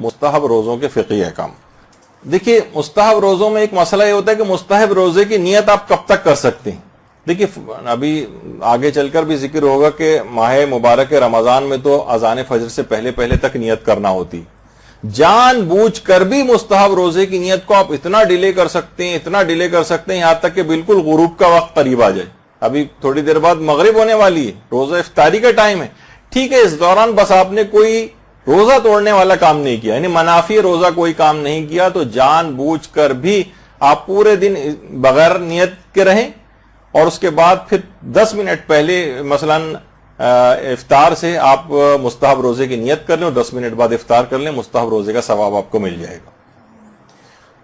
مستحب روزوں کے فقہی احکام. دیکھیے مستحب روزوں میں ایک مسئلہ یہ ہوتا ہے کہ مستحب روزے کی نیت آپ کب تک کر سکتے ہیں. دیکھیے ابھی آگے چل کر بھی ذکر ہوگا کہ ماہ مبارک رمضان میں تو اذان فجر سے پہلے تک نیت کرنا ہوتی. جان بوجھ کر بھی مستحب روزے کی نیت کو آپ اتنا ڈیلے کر سکتے ہیں یہاں تک کہ بالکل غروب کا وقت قریب آ جائے. ابھی تھوڑی دیر بعد مغرب ہونے والی ہے, روزہ افطاری کا ٹائم ہے. ٹھیک ہے, اس دوران بس آپ نے کوئی روزہ توڑنے والا کام نہیں کیا, یعنی منافی روزہ کوئی کام نہیں کیا, تو جان بوجھ کر بھی آپ پورے دن بغیر نیت کے رہیں اور اس کے بعد پھر 10 منٹ پہلے مثلاً افطار سے آپ مستحب روزے کی نیت کر لیں اور 10 منٹ بعد افطار کر لیں, مستحب روزے کا ثواب آپ کو مل جائے گا.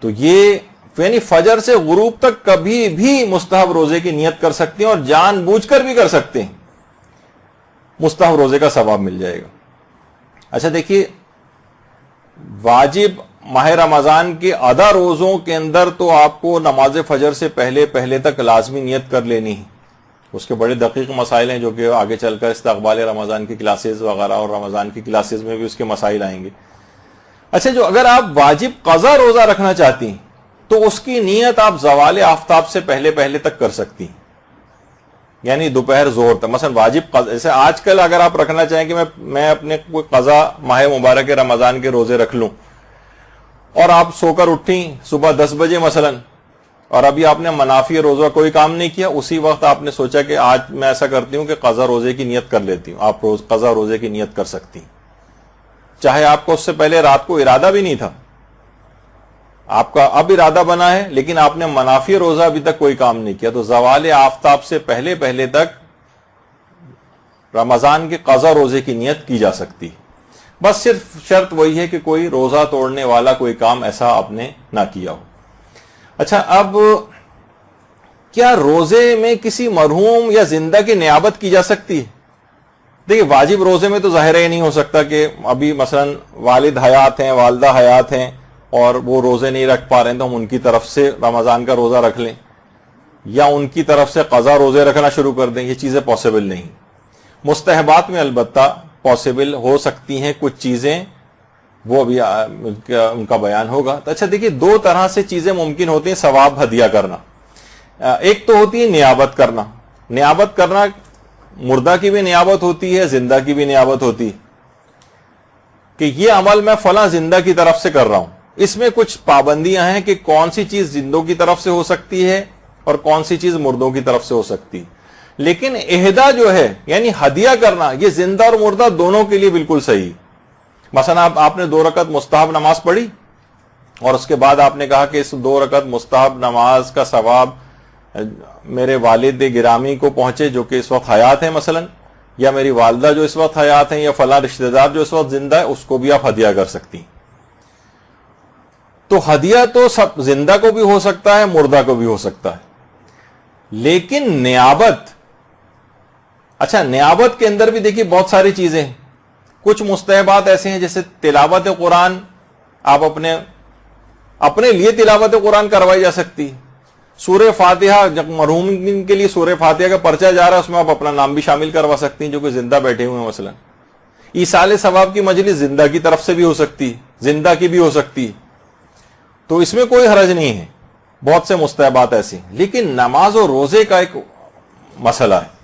تو یہ یعنی فجر سے غروب تک کبھی بھی مستحب روزے کی نیت کر سکتے ہیں اور جان بوجھ کر بھی کر سکتے ہیں, مستحب روزے کا ثواب مل جائے گا. اچھا دیکھیے, واجب ماہ رمضان کے آدھا روزوں کے اندر تو آپ کو نماز فجر سے پہلے تک لازمی نیت کر لینی ہے. اس کے بڑے دقیق مسائل ہیں جو کہ آگے چل کر استقبال رمضان کی کلاسز وغیرہ اور رمضان کی کلاسز میں بھی اس کے مسائل آئیں گے. اچھا, جو اگر آپ واجب قضا روزہ رکھنا چاہتی ہیں تو اس کی نیت آپ زوال آفتاب سے پہلے تک کر سکتی ہیں, یعنی دوپہر زور تک. مثلا واجب قضا, جیسے آج کل اگر آپ رکھنا چاہیں کہ میں اپنے کوئی قضا ماہ مبارک رمضان کے روزے رکھ لوں, اور آپ سو کر اٹھیں صبح 10 بجے مثلا, اور ابھی آپ نے منافی روزہ کوئی کام نہیں کیا, اسی وقت آپ نے سوچا کہ آج میں ایسا کرتی ہوں کہ قضا روزے کی نیت کر لیتی ہوں. آپ قضا روزے کی نیت کر سکتی ہیں, چاہے آپ کو اس سے پہلے رات کو ارادہ بھی نہیں تھا, آپ کا اب ارادہ بنا ہے لیکن آپ نے منافی روزہ ابھی تک کوئی کام نہیں کیا, تو زوال آفتاب سے پہلے تک رمضان کے قضا روزے کی نیت کی جا سکتی. بس صرف شرط وہی ہے کہ کوئی روزہ توڑنے والا کوئی کام ایسا آپ نے نہ کیا ہو. اچھا, اب کیا روزے میں کسی مرحوم یا زندہ کی نیابت کی جا سکتی ہے؟ دیکھیے واجب روزے میں تو ظاہر ہی نہیں ہو سکتا کہ ابھی مثلا والد حیات ہیں, والدہ حیات ہیں اور وہ روزے نہیں رکھ پا رہے ہیں تو ہم ان کی طرف سے رمضان کا روزہ رکھ لیں یا ان کی طرف سے قضا روزے رکھنا شروع کر دیں. یہ چیزیں پاسبل نہیں. مستحبات میں البتہ پاسبل ہو سکتی ہیں کچھ چیزیں, وہ ابھی ان کا بیان ہوگا. تو اچھا دیکھیے, 2 طرح سے چیزیں ممکن ہوتی ہیں ثواب ہدیہ کرنا. ایک تو ہوتی ہے نیابت کرنا. نیابت کرنا مردہ کی بھی نیابت ہوتی ہے, زندہ کی بھی نیابت ہوتی ہے کہ یہ عمل میں فلاں زندہ کی طرف سے کر رہا ہوں. اس میں کچھ پابندیاں ہیں کہ کون سی چیز زندوں کی طرف سے ہو سکتی ہے اور کون سی چیز مردوں کی طرف سے ہو سکتی. لیکن اہدا جو ہے یعنی ہدیہ کرنا, یہ زندہ اور مردہ دونوں کے لیے بالکل صحیح. مثلا آپ نے 2 رکعت مستحب نماز پڑھی اور اس کے بعد آپ نے کہا کہ اس 2 رکعت مستحب نماز کا ثواب میرے والد گرامی کو پہنچے جو کہ اس وقت حیات ہیں مثلا, یا میری والدہ جو اس وقت حیات ہیں, یا فلاں رشتہ دار جو اس وقت زندہ ہے, اس کو بھی آپ ہدیہ کر سکتی. تو ہدیہ تو سب زندہ کو بھی ہو سکتا ہے, مردہ کو بھی ہو سکتا ہے. لیکن نیابت, اچھا نیابت کے اندر بھی دیکھیے بہت ساری چیزیں ہیں. کچھ مستحبات ایسے ہیں جیسے تلاوت قرآن, آپ اپنے لیے تلاوت قرآن کروائی جا سکتی. سورہ فاتحہ, جب مرحوم کے لیے سورہ فاتحہ کا پرچہ جا رہا ہے اس میں آپ اپنا نام بھی شامل کروا سکتی ہیں جو کہ زندہ بیٹھے ہوئے ہیں. مثلا ایصال ثواب کی مجلس زندہ کی طرف سے بھی ہو سکتی, زندہ کی بھی ہو سکتی, تو اس میں کوئی حرج نہیں ہے. بہت سے مستحبات ایسے ہیں. لیکن نماز و روزے کا ایک مسئلہ ہے.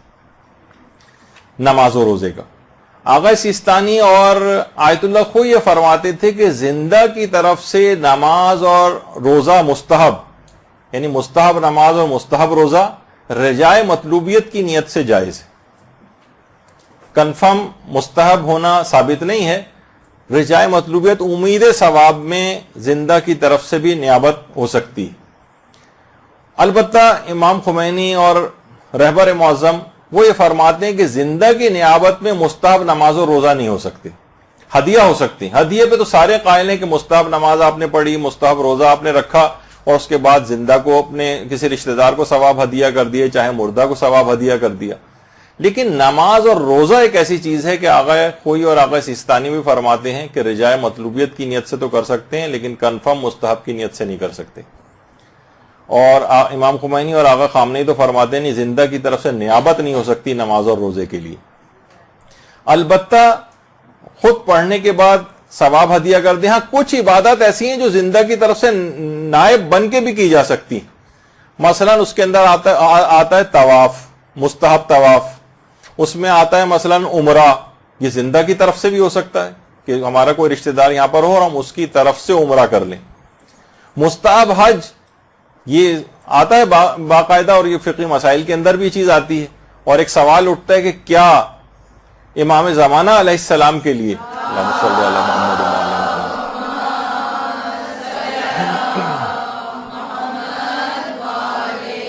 نماز و روزے کا آغا سیستانی اور آیت اللہ خو یہ فرماتے تھے کہ زندہ کی طرف سے نماز اور روزہ مستحب, یعنی مستحب نماز اور مستحب روزہ رجائے مطلوبیت کی نیت سے جائز ہے. کنفرم مستحب ہونا ثابت نہیں ہے. رجائے مطلوبیت امید ثواب میں زندہ کی طرف سے بھی نیابت ہو سکتی. البتہ امام خمینی اور رہبر معظم وہ یہ فرماتے ہیں کہ زندہ کی نیابت میں مستحب نماز و روزہ نہیں ہو سکتے, ہدیہ ہو سکتی. ہدیہ پہ تو سارے قائل ہیں کہ مستحب نماز آپ نے پڑھی, مستحب روزہ آپ نے رکھا اور اس کے بعد زندہ کو اپنے کسی رشتہ دار کو ثواب ہدیہ کر دیا, چاہے مردہ کو ثواب ہدیہ کر دیا. لیکن نماز اور روزہ ایک ایسی چیز ہے کہ آغا خوئی اور آغا سیستانی بھی فرماتے ہیں کہ رجائے مطلوبیت کی نیت سے تو کر سکتے ہیں لیکن کنفرم مستحب کی نیت سے نہیں کر سکتے. اور امام خمینی اور آغا خامنئی تو فرماتے ہیں نہیں, زندہ کی طرف سے نیابت نہیں ہو سکتی نماز اور روزے کے لیے. البتہ خود پڑھنے کے بعد ثواب ہدیہ کر دیں. ہاں کچھ عبادت ایسی ہیں جو زندہ کی طرف سے نائب بن کے بھی کی جا سکتی ہیں. مثلا اس کے اندر آتا ہے طواف، مستحب طواف. اس میں آتا ہے مثلا عمرہ، یہ زندہ کی طرف سے بھی ہو سکتا ہے کہ ہمارا کوئی رشتہ دار یہاں پر ہو اور ہم اس کی طرف سے عمرہ کر لیں. مستحب حج یہ آتا ہے باقاعدہ، اور یہ فقہی مسائل کے اندر بھی چیز آتی ہے. اور ایک سوال اٹھتا ہے کہ کیا امام زمانہ علیہ السلام کے لیے اللہم صلی علی محمد و علی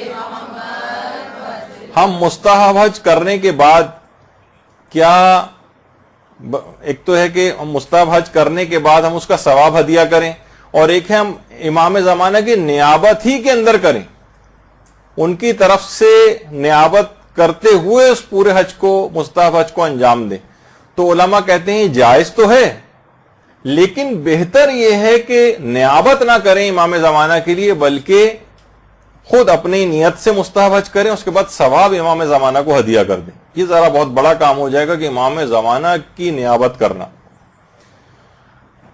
محمد، ہم مستحب حج کرنے کے بعد کیا، ایک تو ہے کہ مستحب حج کرنے کے بعد ہم اس کا ثواب ہدیہ کریں، اور ایک ہے ہم امام زمانہ کی نیابت ہی کے اندر کریں، ان کی طرف سے نیابت کرتے ہوئے اس پورے حج کو، مستحب حج کو انجام دیں. تو علماء کہتے ہیں جائز تو ہے، لیکن بہتر یہ ہے کہ نیابت نہ کریں امام زمانہ کے لیے، بلکہ خود اپنی نیت سے مستحب حج کریں، اس کے بعد ثواب امام زمانہ کو ہدیہ کر دیں. یہ ذرا بہت بڑا کام ہو جائے گا کہ امام زمانہ کی نیابت کرنا.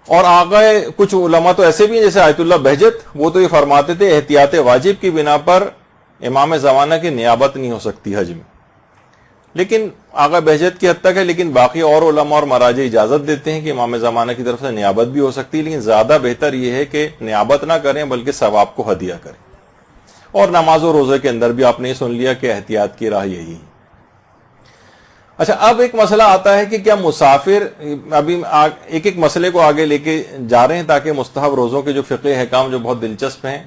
اور آگے کچھ علماء تو ایسے بھی ہیں جیسے آیت اللہ بہجت، وہ تو یہ فرماتے تھے احتیاط واجب کی بنا پر امام زمانہ کی نیابت نہیں ہو سکتی حج میں. لیکن آغا بہجت کی حد تک ہے، لیکن باقی اور علماء اور مراجع اجازت دیتے ہیں کہ امام زمانہ کی طرف سے نیابت بھی ہو سکتی ہے، لیکن زیادہ بہتر یہ ہے کہ نیابت نہ کریں بلکہ ثواب کو ہدیہ کریں. اور نماز و روزے کے اندر بھی آپ نے سن لیا کہ احتیاط کی راہ یہی ہے. اچھا، اب ایک مسئلہ آتا ہے کہ کیا مسافر، ابھی ایک ایک مسئلے کو آگے لے کے جا رہے ہیں تاکہ مستحب روزوں کے جو فقہی احکام جو بہت دلچسپ ہیں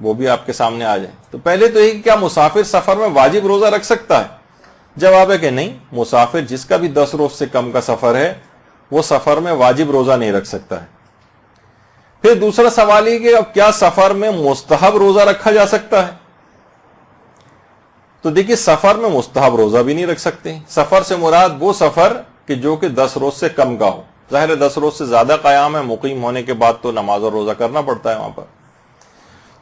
وہ بھی آپ کے سامنے آ جائیں. تو پہلے تو یہ کہ کیا مسافر سفر میں واجب روزہ رکھ سکتا ہے؟ جواب ہے کہ نہیں. مسافر جس کا بھی 10 روز سے کم کا سفر ہے وہ سفر میں واجب روزہ نہیں رکھ سکتا ہے. پھر دوسرا سوال یہ کہ اب کیا سفر میں مستحب روزہ رکھا جا سکتا ہے؟ تو دیکھیے، سفر میں مستحب روزہ بھی نہیں رکھ سکتے. سفر سے مراد وہ سفر کہ جو کہ 10 روز سے کم کا ہو. ظاہر ہے 10 روز سے زیادہ قیام ہے، مقیم ہونے کے بعد تو نماز اور روزہ کرنا پڑتا ہے وہاں پر.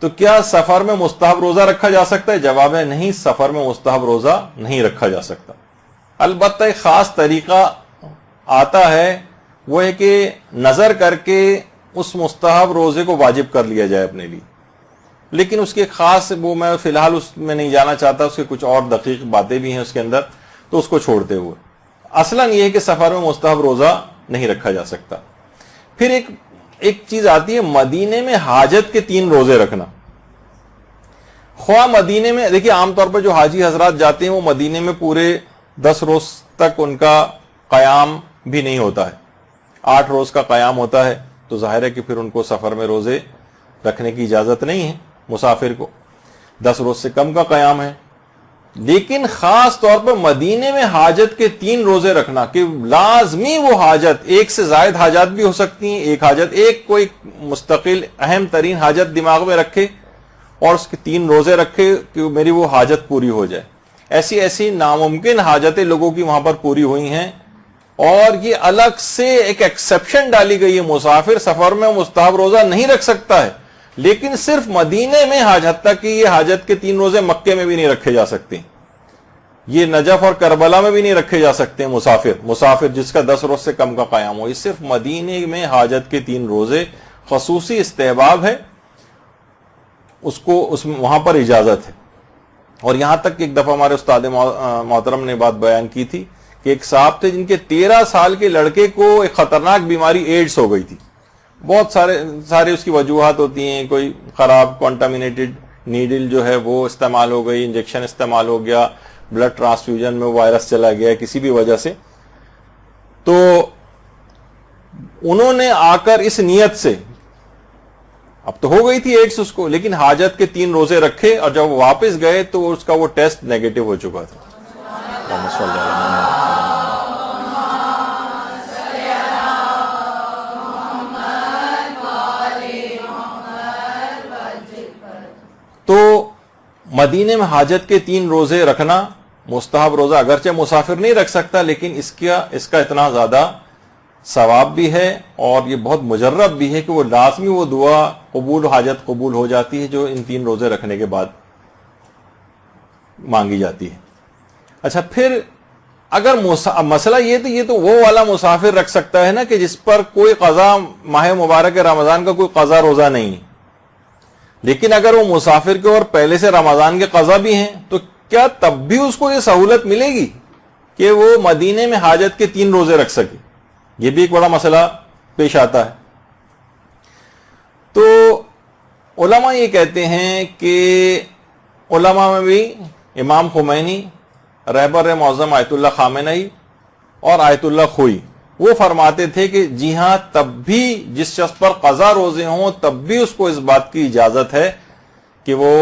تو کیا سفر میں مستحب روزہ رکھا جا سکتا ہے؟ جواب ہے نہیں، سفر میں مستحب روزہ نہیں رکھا جا سکتا. البتہ ایک خاص طریقہ آتا ہے، وہ ہے کہ نظر کر کے اس مستحب روزے کو واجب کر لیا جائے اپنے لیے. لیکن اس کے خاص، وہ میں فی الحال اس میں نہیں جانا چاہتا، اس کے کچھ اور دقیق باتیں بھی ہیں اس کے اندر، تو اس کو چھوڑتے ہوئے اصلاً یہ ہے کہ سفر میں مستحب روزہ نہیں رکھا جا سکتا. پھر ایک چیز آتی ہے مدینے میں حاجت کے 3 روزے رکھنا. خواہ مدینے میں، دیکھیے عام طور پر جو حاجی حضرات جاتے ہیں وہ مدینے میں پورے 10 روز تک ان کا قیام بھی نہیں ہوتا ہے، 8 روز کا قیام ہوتا ہے. تو ظاہر ہے کہ پھر ان کو سفر میں روزے رکھنے کی اجازت نہیں ہے. مسافر کو 10 روز سے کم کا قیام ہے. لیکن خاص طور پر مدینے میں حاجت کے 3 روزے رکھنا، کہ لازمی وہ حاجت، ایک سے زائد حاجات بھی ہو سکتی ہیں، ایک حاجت، ایک کوئی مستقل اہم ترین حاجت دماغ میں رکھے اور اس کے 3 روزے رکھے کہ میری وہ حاجت پوری ہو جائے. ایسی ناممکن حاجتیں لوگوں کی وہاں پر پوری ہوئی ہیں، اور یہ الگ سے ایک ایکسیپشن ڈالی گئی ہے. مسافر سفر میں مستحب روزہ نہیں رکھ سکتا ہے، لیکن صرف مدینے میں حاجت تک کہ یہ حاجت کے 3 روزے مکے میں بھی نہیں رکھے جا سکتے، یہ نجف اور کربلا میں بھی نہیں رکھے جا سکتے. مسافر جس کا 10 روز سے کم کا قیام ہو، یہ صرف مدینے میں حاجت کے 3 روزے خصوصی استحباب ہے، وہاں پر اجازت ہے. اور یہاں تک کہ ایک دفعہ ہمارے استاد محترم نے بات بیان کی تھی کہ ایک صاحب تھے جن کے 13 سال کے لڑکے کو ایک خطرناک بیماری ایڈز ہو گئی تھی. بہت سارے اس کی وجوہات ہوتی ہیں، کوئی خراب کنٹامینیٹڈ نیڈل جو ہے وہ استعمال ہو گئی، انجیکشن استعمال ہو گیا، بلڈ ٹرانسفیوژن میں وائرس چلا گیا کسی بھی وجہ سے. تو انہوں نے آ کر اس نیت سے، اب تو ہو گئی تھی ایڈز اس کو، لیکن حاجت کے 3 روزے رکھے، اور جب وہ واپس گئے تو اس کا وہ ٹیسٹ نیگیٹو ہو چکا تھا. تو مدینے میں حاجت کے 3 روزے رکھنا مستحب روزہ، اگرچہ مسافر نہیں رکھ سکتا، لیکن اس کا اتنا زیادہ ثواب بھی ہے اور یہ بہت مجرب بھی ہے کہ وہ لازمی وہ دعا قبول، حاجت قبول ہو جاتی ہے جو ان 3 روزے رکھنے کے بعد مانگی جاتی ہے. اچھا، پھر اگر مسئلہ یہ تو وہ والا مسافر رکھ سکتا ہے نا کہ جس پر کوئی قضا ماہ مبارک رمضان کا کوئی قضا روزہ نہیں ہے، لیکن اگر وہ مسافر کے اور پہلے سے رمضان کے قضا بھی ہیں تو کیا تب بھی اس کو یہ سہولت ملے گی کہ وہ مدینے میں حاجت کے 3 روزے رکھ سکے؟ یہ بھی ایک بڑا مسئلہ پیش آتا ہے۔ تو علماء یہ کہتے ہیں کہ علماء میں بھی امام خمینی، رہبر معظم آیت اللہ خامنئی اور آیت اللہ خوئی، وہ فرماتے تھے کہ جی ہاں، تب بھی جس شخص پر قضا روزے ہوں تب بھی اس کو اس بات کی اجازت ہے کہ وہ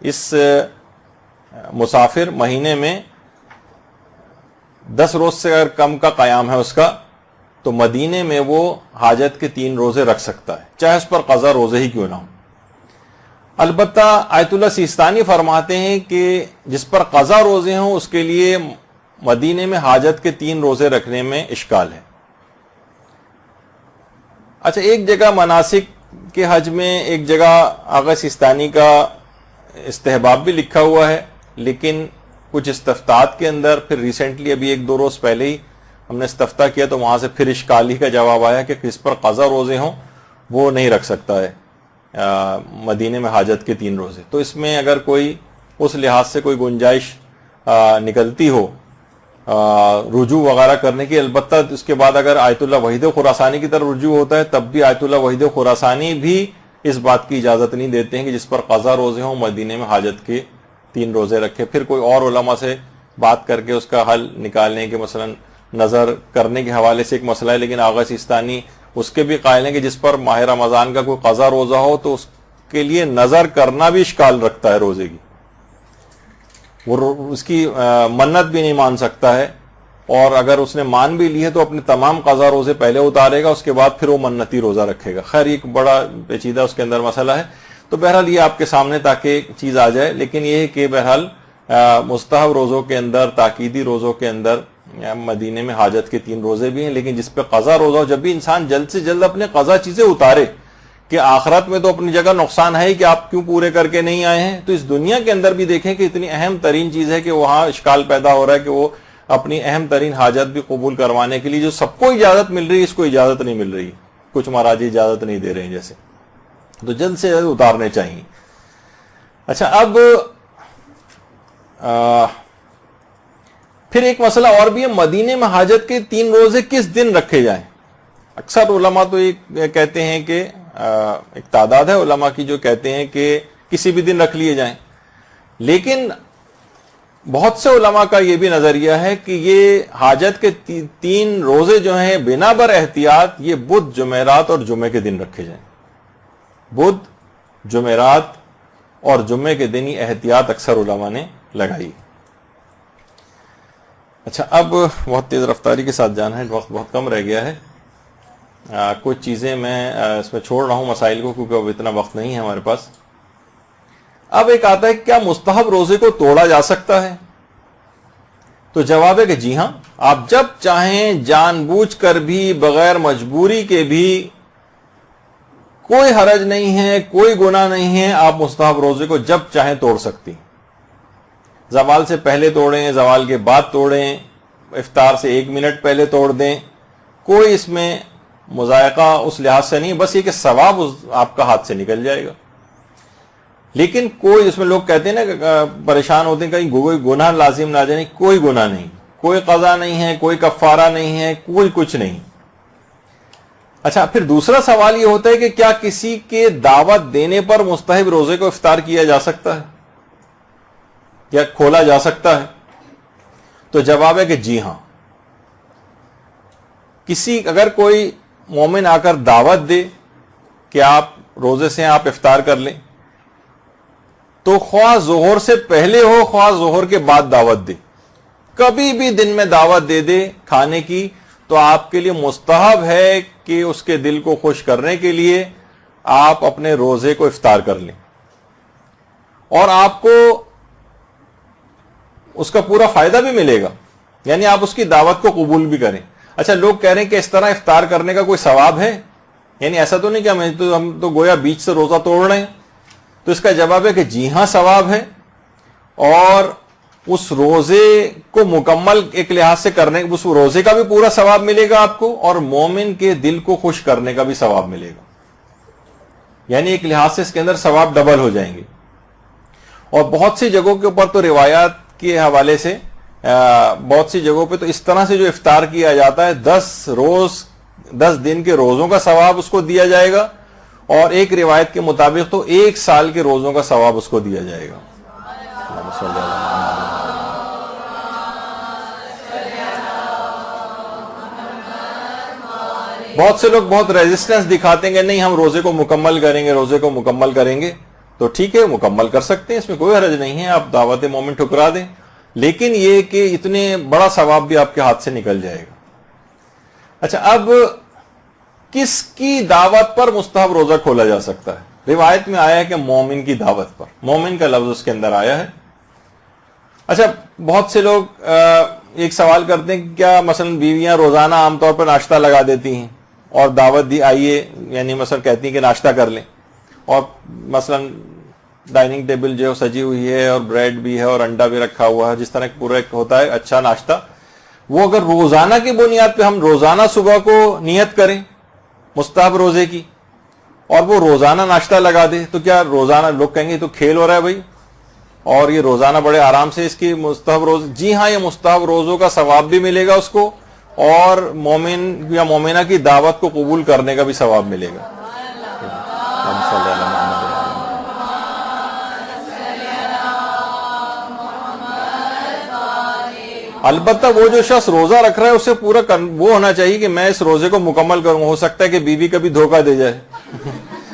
اس مسافر مہینے میں 10 روز سے اگر کم کا قیام ہے اس کا، تو مدینے میں وہ حاجت کے 3 روزے رکھ سکتا ہے، چاہے اس پر قضا روزے ہی کیوں نہ ہو۔ البتہ آیت اللہ سیستانی فرماتے ہیں کہ جس پر قضا روزے ہوں اس کے لیے مدینے میں حاجت کے 3 روزے رکھنے میں اشکال ہے۔ اچھا، ایک جگہ مناسک کے حج میں ایک جگہ آغا سیستانی کا استحباب بھی لکھا ہوا ہے، لیکن کچھ استفتاحات کے اندر پھر ریسنٹلی ابھی 1-2 روز پہلے ہی ہم نے استفتاح کیا تو وہاں سے پھر اشکال ہی کا جواب آیا کہ جس پر قضا روزے ہوں وہ نہیں رکھ سکتا ہے مدینے میں حاجت کے 3 روزے۔ تو اس میں اگر کوئی اس لحاظ سے کوئی گنجائش نکلتی ہو رجوع وغیرہ کرنے کی، البتہ اس کے بعد اگر آیت اللہ وحید خراسانی کی طرف رجوع ہوتا ہے تب بھی آیت اللہ وحید خراسانی بھی اس بات کی اجازت نہیں دیتے ہیں کہ جس پر قضا روزے ہوں مدینے میں حاجت کے 3 روزے رکھے۔ پھر کوئی اور علماء سے بات کر کے اس کا حل نکالنے کے، مثلا نظر کرنے کے حوالے سے ایک مسئلہ ہے، لیکن آغا سیستانی اس کے بھی قائل ہیں کہ جس پر ماہ رمضان کا کوئی قضا روزہ ہو تو اس کے لیے نظر کرنا بھی اشکال رکھتا ہے روزے کی، وہ اس کی منت بھی نہیں مان سکتا ہے، اور اگر اس نے مان بھی لی ہے تو اپنے تمام قضا روزے پہلے اتارے گا، اس کے بعد پھر وہ منتی روزہ رکھے گا۔ خیر ایک بڑا پیچیدہ اس کے اندر مسئلہ ہے، تو بہرحال یہ آپ کے سامنے تاکہ ایک چیز آ جائے، لیکن یہ ہے کہ بہرحال مستحب روزوں کے اندر، تاکیدی روزوں کے اندر مدینے میں حاجت کے 3 روزے بھی ہیں، لیکن جس پہ قضا روزہ ہو، جب بھی انسان جلد سے جلد اپنے قضا چیزیں اتارے، کہ آخرت میں تو اپنی جگہ نقصان ہے کہ آپ کیوں پورے کر کے نہیں آئے ہیں، تو اس دنیا کے اندر بھی دیکھیں کہ اتنی اہم ترین چیز ہے کہ وہاں اشکال پیدا ہو رہا ہے کہ وہ اپنی اہم ترین حاجت بھی قبول کروانے کے لیے جو سب کو اجازت مل رہی ہے اس کو اجازت نہیں مل رہی، کچھ مراجع اجازت نہیں دے رہے ہیں جیسے، تو جلد سے جلد اتارنے چاہیے۔ اچھا، اب پھر ایک مسئلہ اور بھی ہے، مدینے میں حاجت کے 3 روزے کس دن رکھے جائیں؟ اکثر علماء تو یہ کہتے ہیں کہ ایک تعداد ہے علماء کی جو کہتے ہیں کہ کسی بھی دن رکھ لیے جائیں، لیکن بہت سے علماء کا یہ بھی نظریہ ہے کہ یہ حاجت کے 3 روزے جو ہیں بنا بر احتیاط یہ بدھ، جمعرات اور جمعے کے دن رکھے جائیں۔ بدھ، جمعرات اور جمعے کے دن ہی احتیاط اکثر علماء نے لگائی۔ اچھا، اب بہت تیز رفتاری کے ساتھ جانا ہے، وقت بہت کم رہ گیا ہے، کچھ چیزیں میں اس میں چھوڑ رہا ہوں مسائل کو کیونکہ اب اتنا وقت نہیں ہے ہمارے پاس۔ اب ایک آتا ہے کیا مستحب روزے کو توڑا جا سکتا ہے؟ تو جواب ہے کہ جی ہاں، آپ جب چاہیں جان بوجھ کر بھی، بغیر مجبوری کے بھی، کوئی حرج نہیں ہے، کوئی گناہ نہیں ہے، آپ مستحب روزے کو جب چاہیں توڑ سکتی۔ زوال سے پہلے توڑیں، زوال کے بعد توڑیں، افطار سے 1 منٹ پہلے توڑ دیں، کوئی اس میں مذائقہ اس لحاظ سے نہیں، بس یہ کہ ثواب آپ کا ہاتھ سے نکل جائے گا۔ لیکن کوئی اس میں لوگ کہتے ہیں نا کہ پریشان ہوتے ہیں کہیں کوئی گناہ لازم نہ جائے، کوئی گناہ نہیں، کوئی قضا نہیں ہے، کوئی کفارہ نہیں ہے، کوئی کچھ نہیں۔ اچھا، پھر دوسرا سوال یہ ہوتا ہے کہ کیا کسی کے دعوت دینے پر مستحب روزے کو افطار کیا جا سکتا ہے یا کھولا جا سکتا ہے؟ تو جواب ہے کہ جی ہاں، اگر کوئی مومن آ کر دعوت دے کہ آپ روزے سے آپ افطار کر لیں، تو خواہ ظہر سے پہلے ہو خواہ ظہر کے بعد دعوت دے، کبھی بھی دن میں دعوت دے دے کھانے کی، تو آپ کے لیے مستحب ہے کہ اس کے دل کو خوش کرنے کے لیے آپ اپنے روزے کو افطار کر لیں، اور آپ کو اس کا پورا فائدہ بھی ملے گا، یعنی آپ اس کی دعوت کو قبول بھی کریں۔ اچھا، لوگ کہہ رہے ہیں کہ اس طرح افطار کرنے کا کوئی ثواب ہے؟ یعنی ایسا تو نہیں کہ ہم تو گویا بیچ سے روزہ توڑ رہے ہیں؟ تو اس کا جواب ہے کہ جی ہاں ثواب ہے، اور اس روزے کو مکمل ایک لحاظ سے کرنے، اس روزے کا بھی پورا ثواب ملے گا آپ کو، اور مومن کے دل کو خوش کرنے کا بھی ثواب ملے گا. یعنی ایک لحاظ سے اس کے اندر ثواب ڈبل ہو جائیں گے. اور بہت سی جگہوں کے اوپر تو روایات کے حوالے سے بہت سی جگہوں پہ تو اس طرح سے جو افطار کیا جاتا ہے 10 دن کے روزوں کا ثواب اس کو دیا جائے گا، اور ایک روایت کے مطابق تو 1 سال کے روزوں کا ثواب اس کو دیا جائے گا. بہت سے لوگ بہت ریزسٹنس دکھاتے ہیں کہ نہیں ہم روزے کو مکمل کریں گے، روزے کو مکمل کریں گے. تو ٹھیک ہے، مکمل کر سکتے ہیں، اس میں کوئی حرج نہیں ہے، آپ دعوت مومن ٹھکرا دیں، لیکن یہ کہ اتنے بڑا ثواب بھی آپ کے ہاتھ سے نکل جائے گا. اچھا، اب کس کی دعوت پر مستحب روزہ کھولا جا سکتا ہے؟ روایت میں آیا ہے کہ مومن کی دعوت پر، مومن کا لفظ اس کے اندر آیا ہے. اچھا، بہت سے لوگ ایک سوال کرتے ہیں کہ کیا مثلا بیویاں روزانہ عام طور پر ناشتہ لگا دیتی ہیں اور دعوت دی آئیے، یعنی مثلا کہتی ہیں کہ ناشتہ کر لیں، اور مثلا ڈائننگ ٹیبل جو سجی ہوئی ہے اور بریڈ بھی ہے اور انڈا بھی رکھا ہوا ہے، جس طرح پورا ایک ہوتا ہے اچھا ناشتہ، وہ اگر روزانہ کی بنیاد پہ ہم روزانہ صبح کو نیت کریں مستحب روزے کی اور وہ روزانہ ناشتہ لگا دے، تو کیا روزانہ لوگ کہیں گے تو کھیل ہو رہا ہے بھائی، اور یہ روزانہ بڑے آرام سے اس کی مستحب روز. جی ہاں، یہ مستحب روزوں کا ثواب بھی ملے گا اس کو، اور مومن یا مومنہ کی دعوت کو قبول کرنے کا بھی ثواب ملے گا. البتہ وہ جو شخص روزہ رکھ رہا ہے اسے پورا وہ ہونا چاہیے کہ میں اس روزے کو مکمل کروں. ہو سکتا ہے کہ بیوی کبھی دھوکہ دے جائے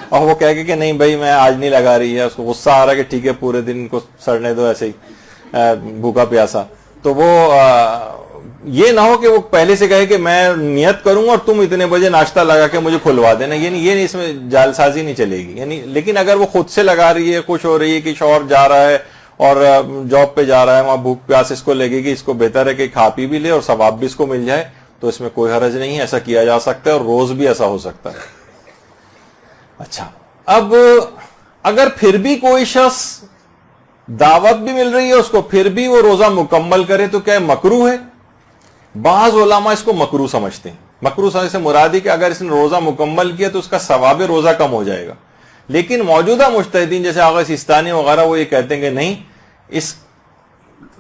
اور وہ کہے کہ نہیں بھائی میں آج نہیں لگا رہی ہے، اس کو غصہ آ رہا ہے کہ ٹھیک ہے پورے دن کو سڑنے دو ایسے ہی بھوکا پیاسا. تو وہ یہ نہ ہو کہ وہ پہلے سے کہے کہ میں نیت کروں اور تم اتنے بجے ناشتہ لگا کے مجھے کھلوا دینا، یہ نہیں، اس میں جال سازی نہیں چلے گی. یعنی لیکن اگر وہ خود سے لگا رہی ہے، خوش ہو رہی ہے کہ شوہر جا رہا ہے اور جاب پہ جا رہا ہے، وہاں بھوک پیاس اس کو لگے گی، اس کو بہتر ہے کہ کھا پی بھی لے اور ثواب بھی اس کو مل جائے، تو اس میں کوئی حرج نہیں ہے، ایسا کیا جا سکتا ہے، اور روز بھی ایسا ہو سکتا ہے. اچھا، اب اگر پھر بھی کوئی شخص دعوت بھی مل رہی ہے اس کو پھر بھی وہ روزہ مکمل کرے تو کیا مکروہ ہے؟ بعض علماء اس کو مکروہ سمجھتے ہیں. مکروہ سمجھنے سے مراد ہے کہ اگر اس نے روزہ مکمل کیا تو اس کا ثواب روزہ کم ہو جائے گا. لیکن موجودہ مجتہدین جیسے آغا سیستانی وغیرہ وہ یہ کہتے ہیں کہ نہیں، اس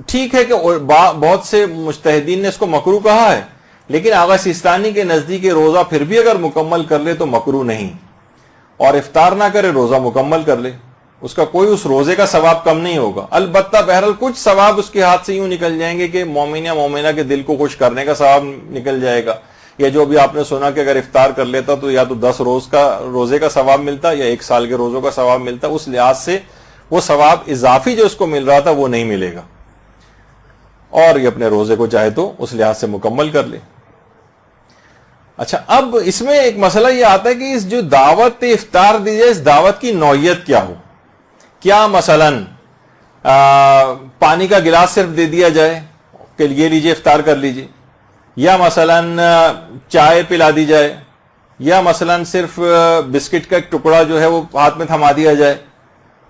ٹھیک ہے کہ بہت سے مجتہدین نے اس کو مکروہ کہا ہے، لیکن آغا سیستانی کے نزدیک روزہ پھر بھی اگر مکمل کر لے تو مکروہ نہیں، اور افطار نہ کرے روزہ مکمل کر لے، اس کا کوئی اس روزے کا ثواب کم نہیں ہوگا. البتہ بہرحال کچھ ثواب اس کے ہاتھ سے یوں نکل جائیں گے کہ مومن یا مومنہ کے دل کو خوش کرنے کا ثواب نکل جائے گا. یا جو بھی آپ نے سنا کہ اگر افطار کر لیتا تو یا تو 10 روزے کا ثواب ملتا یا 1 سال کے روزوں کا ثواب ملتا، اس لحاظ سے وہ ثواب اضافی جو اس کو مل رہا تھا وہ نہیں ملے گا، اور یہ اپنے روزے کو چاہے تو اس لحاظ سے مکمل کر لے. اچھا، اب اس میں ایک مسئلہ یہ آتا ہے کہ اس جو دعوت افطار دی جائے اس دعوت کی نوعیت کیا ہو. کیا مثلا پانی کا گلاس صرف دے دیا جائے کہ یہ لیجیے افطار کر لیجیے، یا مثلا چائے پلا دی جائے، یا مثلا صرف بسکٹ کا ایک ٹکڑا جو ہے وہ ہاتھ میں تھما دیا جائے،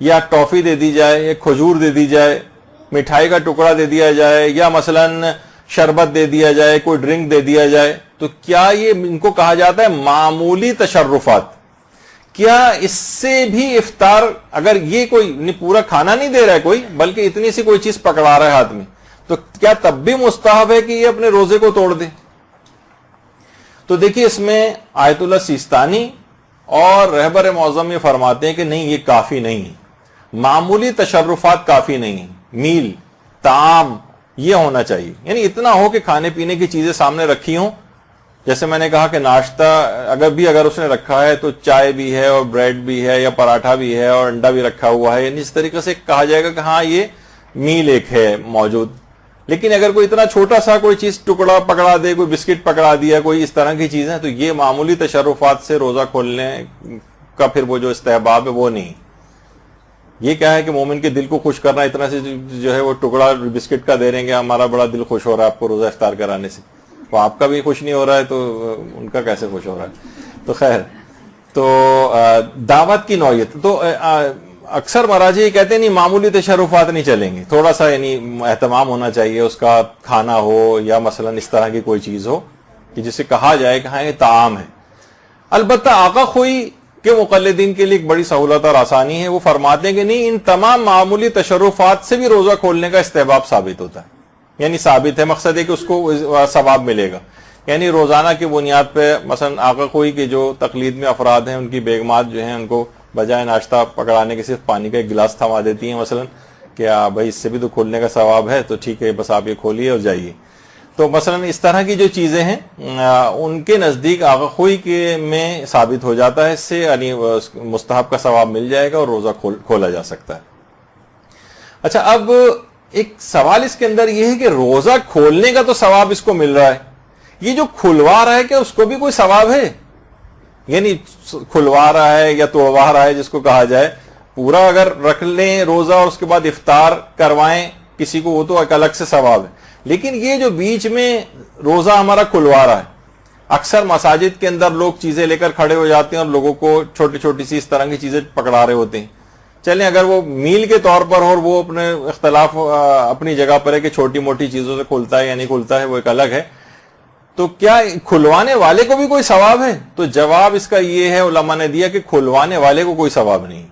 یا ٹافی دے دی جائے، یا کھجور دے دی جائے، مٹھائی کا ٹکڑا دے دیا جائے، یا مثلا شربت دے دیا جائے، کوئی ڈرنک دے دیا جائے. تو کیا یہ ان کو کہا جاتا ہے معمولی تشرفات؟ کیا اس سے بھی افطار، اگر یہ کوئی پورا کھانا نہیں دے رہا ہے کوئی بلکہ اتنی سی کوئی چیز پکڑا رہا ہے ہاتھ میں، تو کیا تب بھی مستحب ہے کہ یہ اپنے روزے کو توڑ دے؟ تو دیکھیے اس میں آیت اللہ سیستانی اور رہبر معظم یہ فرماتے ہیں کہ نہیں، یہ کافی نہیں ہے، معمولی تشرفات کافی نہیں ہے، میل طعام یہ ہونا چاہیے. یعنی اتنا ہو کہ کھانے پینے کی چیزیں سامنے رکھی ہوں، جیسے میں نے کہا کہ ناشتہ اگر اس نے رکھا ہے تو چائے بھی ہے اور بریڈ بھی ہے یا پراٹھا بھی ہے اور انڈا بھی رکھا ہوا ہے، یعنی اس طریقے سے کہا جائے گا کہ ہاں یہ میل ایک ہے موجود. لیکن اگر کوئی اتنا چھوٹا سا کوئی چیز ٹکڑا پکڑا دے، کوئی بسکٹ پکڑا دیا، کوئی اس طرح کی چیزیں، تو یہ معمولی تشرفات سے روزہ کھولنے کا پھر وہ جو استحباب ہے وہ نہیں. یہ کیا ہے کہ مومن کے دل کو خوش کرنا، اتنا سے جو ہے وہ ٹکڑا بسکٹ کا دے رہیں گے، ہمارا بڑا دل خوش ہو رہا ہے آپ کو روزہ افطار کرانے سے، تو آپ کا بھی خوش نہیں ہو رہا ہے تو ان کا کیسے خوش ہو رہا ہے. تو خیر، تو دعوت کی نوعیت، تو اکثر مراجع یہ کہتے ہیں نہیں معمولی تشرفات نہیں چلیں گے, تھوڑا سا یعنی اہتمام ہونا چاہیے, اس کا کھانا ہو یا مثلا اس طرح کی کوئی چیز ہو کہ جسے کہا جائے کہ ہاں یہ طعام ہے. البتہ آقا خوئی کے مقلدین کے لیے ایک بڑی سہولت اور آسانی ہے, وہ فرماتے ہیں کہ نہیں ان تمام معمولی تشرفات سے بھی روزہ کھولنے کا استحباب ثابت ہوتا ہے, یعنی ثابت ہے, مقصد ہے کہ اس کو ثواب ملے گا. یعنی روزانہ کی بنیاد پہ مثلا آقا خوئی کے جو تقلید میں افراد ہیں ان کی بیگمات جو ہیں ان کو بجائے ناشتہ پکڑانے کے صرف پانی کا ایک گلاس تھما دیتی ہیں مثلا کہ بھائی اس سے بھی تو کھولنے کا ثواب ہے, تو ٹھیک ہے بس آپ یہ کھولیے اور جائیے. تو مثلا اس طرح کی جو چیزیں ہیں ان کے نزدیک آقا خوئی کے میں ثابت ہو جاتا ہے, اس سے یعنی مستحب کا ثواب مل جائے گا اور روزہ کھولا جا سکتا ہے. اچھا, اب ایک سوال اس کے اندر یہ ہے کہ روزہ کھولنے کا تو ثواب اس کو مل رہا ہے, یہ جو کھلوا رہا ہے کہ اس کو بھی کوئی ثواب ہے؟ یعنی کھلوا رہا ہے یا توڑوا رہا ہے جس کو کہا جائے, پورا اگر رکھ لیں روزہ اور اس کے بعد افطار کروائیں کسی کو, وہ تو ایک الگ سے ثواب ہے. لیکن یہ جو بیچ میں روزہ ہمارا کھلوا رہا ہے, اکثر مساجد کے اندر لوگ چیزیں لے کر کھڑے ہو جاتے ہیں اور لوگوں کو چھوٹی چھوٹی سی اس طرح کی چیزیں پکڑا رہے ہوتے ہیں. چلیں اگر وہ میل کے طور پر اور وہ اپنے اختلاف اپنی جگہ پر ہے کہ چھوٹی موٹی چیزوں سے کھلتا ہے یا نہیں کھلتا ہے, وہ ایک الگ ہے, تو کیا کھلوانے والے کو بھی کوئی ثواب ہے؟ تو جواب اس کا یہ ہے علماء نے دیا کہ کھلوانے والے کو کوئی ثواب نہیں,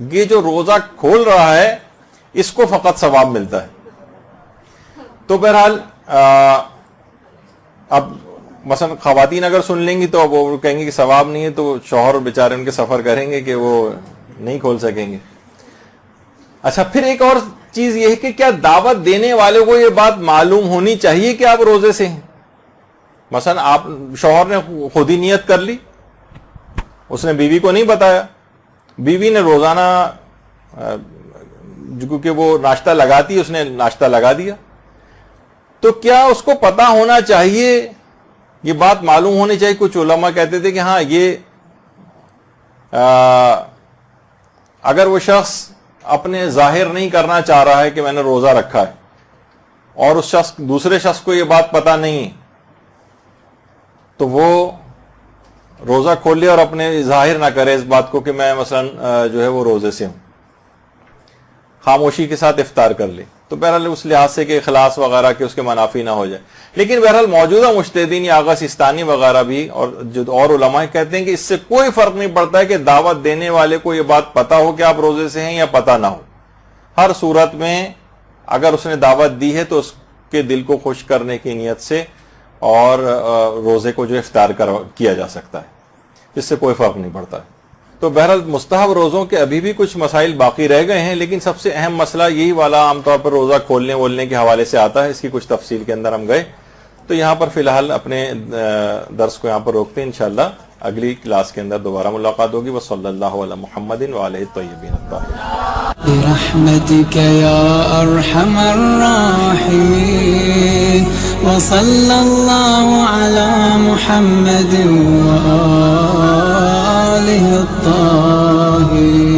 یہ جو روزہ کھول رہا ہے اس کو فقط ثواب ملتا ہے. تو بہرحال اب مثلا خواتین اگر سن لیں گی تو اب وہ کہیں گے کہ ثواب نہیں ہے, تو شوہر بیچارے ان کے سفر کریں گے کہ وہ نہیں کھول سکیں گے. اچھا, پھر ایک اور چیز یہ ہے کہ کیا دعوت دینے والے کو یہ بات معلوم ہونی چاہیے کہ آپ روزے سے ہیں؟ مثلا آپ شوہر نے خود ہی نیت کر لی, اس نے بیوی کو نہیں بتایا, بیوی نے روزانہ کیونکہ وہ ناشتہ لگاتی, اس نے ناشتہ لگا دیا, تو کیا اس کو پتا ہونا چاہیے, یہ بات معلوم ہونی چاہیے؟ کچھ علماء کہتے تھے کہ ہاں یہ اگر وہ شخص اپنے ظاہر نہیں کرنا چاہ رہا ہے کہ میں نے روزہ رکھا ہے اور اس شخص دوسرے شخص کو یہ بات پتا نہیں ہے, تو وہ روزہ کھول لے اور اپنے ظاہر نہ کرے اس بات کو کہ میں مثلا جو ہے وہ روزے سے ہوں, خاموشی کے ساتھ افطار کر لے. تو بہرحال اس لحاظ سے کہ اخلاص وغیرہ کے اس کے منافی نہ ہو جائے. لیکن بہرحال موجودہ مجتہدین یا آغا سیستانی وغیرہ بھی اور علماء کہتے ہیں کہ اس سے کوئی فرق نہیں پڑتا ہے کہ دعوت دینے والے کو یہ بات پتا ہو کہ آپ روزے سے ہیں یا پتا نہ ہو. ہر صورت میں اگر اس نے دعوت دی ہے تو اس کے دل کو خوش کرنے کی نیت سے اور روزے کو جو افطار کیا جا سکتا ہے, اس سے کوئی فرق نہیں پڑتا ہے. تو بہرحال مستحب روزوں کے ابھی بھی کچھ مسائل باقی رہ گئے ہیں, لیکن سب سے اہم مسئلہ یہی والا عام طور پر روزہ کھولنے وولنے کے حوالے سے آتا ہے, اس کی کچھ تفصیل کے اندر ہم گئے. تو یہاں پر فی الحال اپنے درس کو یہاں پر روکتے ہیں, انشاءاللہ اگلی کلاس کے اندر دوبارہ ملاقات ہوگی. وصلی اللہ علی محمد وآلہ الطیبین الطاہرین. برحمتك يا أرحم الراحمين وصلى الله على محمد وآله الطاهرين.